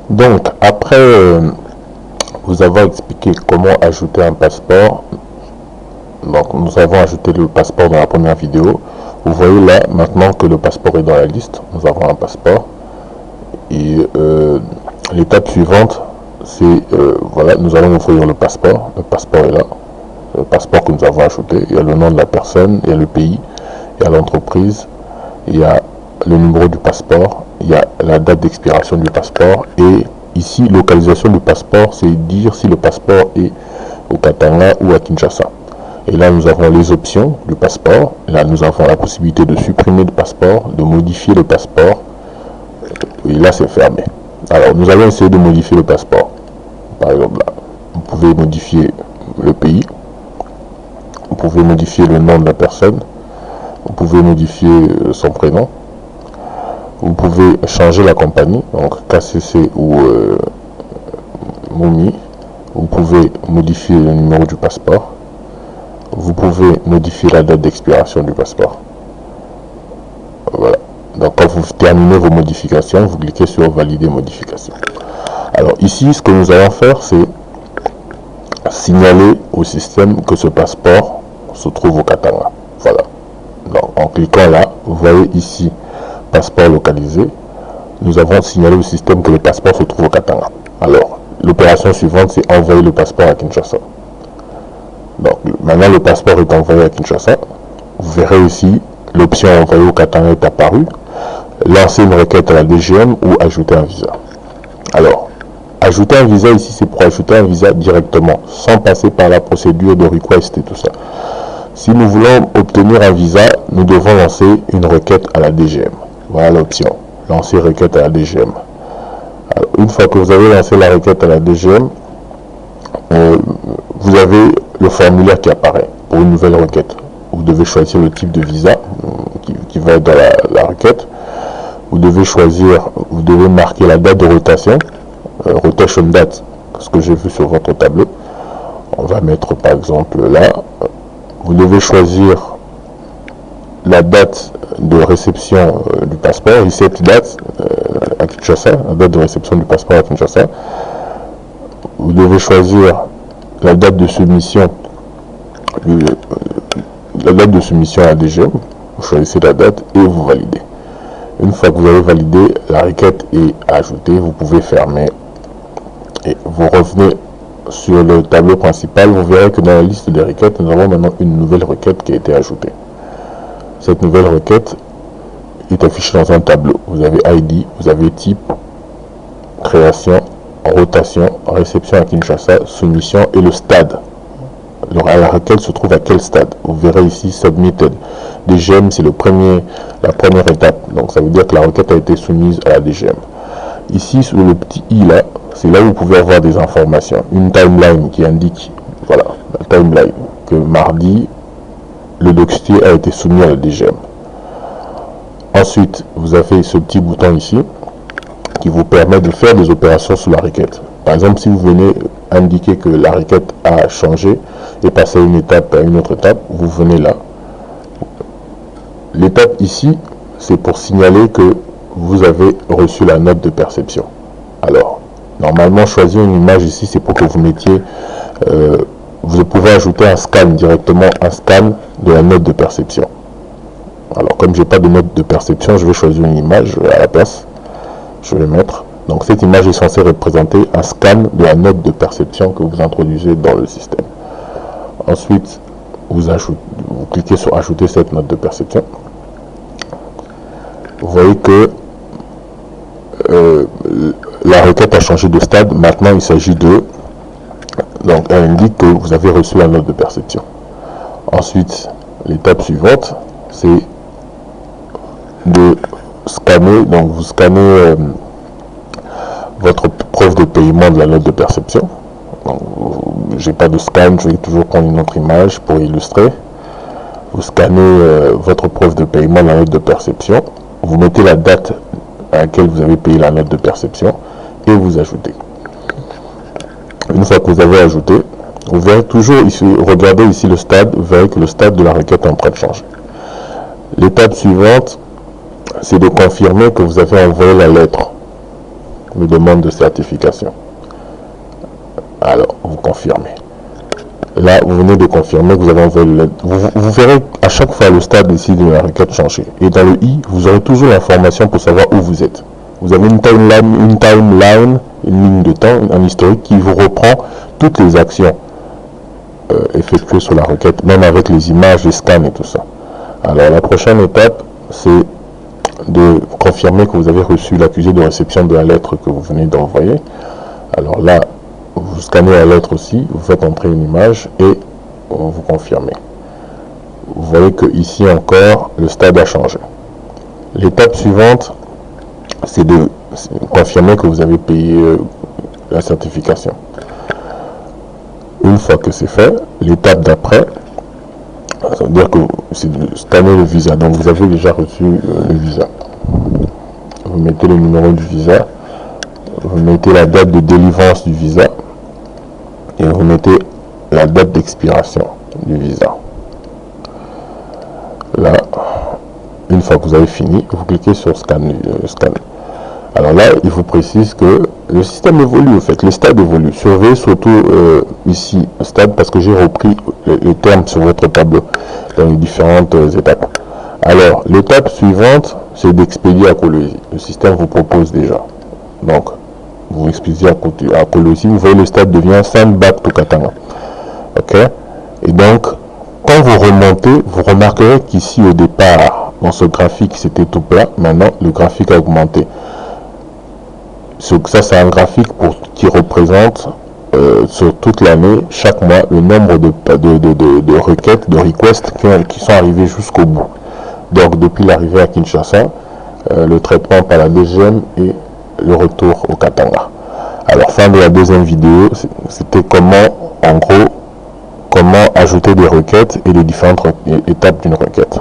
Donc, après vous avoir expliqué comment ajouter un passeport, donc nous avons ajouté le passeport dans la première vidéo. Vous voyez là, maintenant que le passeport est dans la liste, nous avons un passeport. Et l'étape suivante, c'est, voilà, nous allons ouvrir le passeport. Le passeport est là. Le passeport que nous avons ajouté. Il y a le nom de la personne, il y a le pays, il y a l'entreprise, il y a le numéro du passeport, il y a la date d'expiration du passeport. Et ici, localisation du passeport, c'est dire si le passeport est au Katanga ou à Kinshasa. Et là, nous avons les options du passeport. Là, nous avons la possibilité de supprimer le passeport, de modifier le passeport. Et là, c'est fermé. Alors, nous allons essayer de modifier le passeport. Par exemple, là, vous pouvez modifier le pays. Vous pouvez modifier le nom de la personne. Vous pouvez modifier son prénom. Vous pouvez changer la compagnie, donc KCC ou Moumi. Vous pouvez modifier le numéro du passeport. Vous pouvez modifier la date d'expiration du passeport. Voilà. Donc quand vous terminez vos modifications, vous cliquez sur valider modification. Alors ici, ce que nous allons faire, c'est signaler au système que ce passeport se trouve au Katanga. Voilà. Donc en cliquant là, vous voyez ici passeport localisé. Nous avons signalé au système que le passeport se trouve au Katanga. Alors l'opération suivante, c'est envoyer le passeport à Kinshasa. Donc maintenant le passeport est envoyé à Kinshasa. Vous verrez ici l'option envoyer au Katanga est apparue. Lancer une requête à la DGM ou ajouter un visa. Alors ajouter un visa ici, c'est pour ajouter un visa directement sans passer par la procédure de request et tout ça. Si nous voulons obtenir un visa, nous devons lancer une requête à la DGM. Voilà l'option, lancer requête à la DGM. Alors, une fois que vous avez lancé la requête à la DGM, vous avez le formulaire qui apparaît pour une nouvelle requête. Vous devez choisir le type de visa qui va être dans la requête. Vous devez choisir, vous devez marquer la date de rotation, rotation date, ce que j'ai vu sur votre tableau. On va mettre par exemple là. Vous devez choisir la date de réception du passeport, et cette date à Kinshasa, la date de réception du passeport à Kinshasa. Vous devez choisir la date de soumission, la DGM. Vous choisissez la date et vous validez. Une fois que vous avez validé, la requête est ajoutée, vous pouvez fermer et vous revenez sur le tableau principal. Vous verrez que dans la liste des requêtes, nous avons maintenant une nouvelle requête qui a été ajoutée. Cette nouvelle requête est affichée dans un tableau. Vous avez ID, vous avez type, création, rotation, réception à Kinshasa, soumission et le stade. Alors, la requête se trouve à quel stade? Vous verrez ici submitted. DGM, c'est la première étape. Donc ça veut dire que la requête a été soumise à la DGM. Ici, sur le petit i là, c'est là où vous pouvez avoir des informations. Une timeline qui indique, voilà, la timeline, que mardi, le dossier a été soumis à la DGM. Ensuite, vous avez ce petit bouton ici qui vous permet de faire des opérations sur la requête. Par exemple, si vous venez indiquer que la requête a changé et passé d'une étape à une autre étape, vous venez là. L'étape ici, c'est pour signaler que vous avez reçu la note de perception. Alors, normalement, choisir une image ici, c'est pour que vous mettiez, vous pouvez ajouter un scan directement, un scan de la note de perception. Alors, comme j'ai pas de note de perception, je vais choisir une image à la place. Je vais mettre. Donc, cette image est censée représenter un scan de la note de perception que vous introduisez dans le système. Ensuite, vous cliquez sur ajouter cette note de perception. Vous voyez que la requête a changé de stade. Maintenant, il s'agit de... Donc, elle indique que vous avez reçu la note de perception. Ensuite, l'étape suivante, c'est de scanner. Donc, vous scannez votre preuve de paiement de la note de perception. J'ai pas de scan, je vais toujours prendre une autre image pour illustrer. Vous scannez votre preuve de paiement de la note de perception. Vous mettez la date à laquelle vous avez payé la note de perception et vous ajoutez. Une fois que vous avez ajouté, vous verrez toujours ici, regardez ici le stade, vous verrez que le stade de la requête est en train de changer. L'étape suivante, c'est de confirmer que vous avez envoyé la lettre. me demande de certification. Alors, vous confirmez. Là, vous venez de confirmer que vous avez envoyé le lettre. Vous verrez à chaque fois le stade ici de la requête changer. Et dans le i, vous aurez toujours l'information pour savoir où vous êtes. Vous avez une timeline, une ligne de temps, un historique qui vous reprend toutes les actions effectuées sur la requête, même avec les images, les scans et tout ça. Alors, la prochaine étape, c'est de confirmer que vous avez reçu l'accusé de réception de la lettre que vous venez d'envoyer. Alors là, vous scannez la lettre aussi, vous faites entrer une image et vous confirmez. Vous voyez que ici encore, le stade a changé. L'étape suivante, c'est de confirmer que vous avez payé la certification. Une fois que c'est fait, l'étape d'après, ça veut dire que c'est de scanner le visa. Donc vous avez déjà reçu le visa. Vous mettez le numéro du visa, vous mettez la date de délivrance du visa et vous mettez la date d'expiration du visa. Là, une fois que vous avez fini, vous cliquez sur scanner. Alors là, il vous précise que le système évolue, en fait, les stades évoluent. Surveillez surtout ici, stade, parce que j'ai repris les termes sur votre tableau dans les différentes étapes. Alors, l'étape suivante, c'est d'expédier à Colosi. Le système vous propose déjà. Donc, vous expédiez à Colosi, vous voyez le stade devient Send Back to Katanga. Ok? Et donc, quand vous remontez, vous remarquerez qu'ici au départ, dans ce graphique, c'était tout plat. Maintenant, le graphique a augmenté. Ça, c'est un graphique qui représente sur toute l'année, chaque mois, le nombre de requêtes, de requests qui sont arrivés jusqu'au bout. Donc, depuis l'arrivée à Kinshasa, le traitement par la DGM et le retour au Katanga. Alors, fin de la deuxième vidéo, c'était comment, en gros, comment ajouter des requêtes et les différentes étapes d'une requête.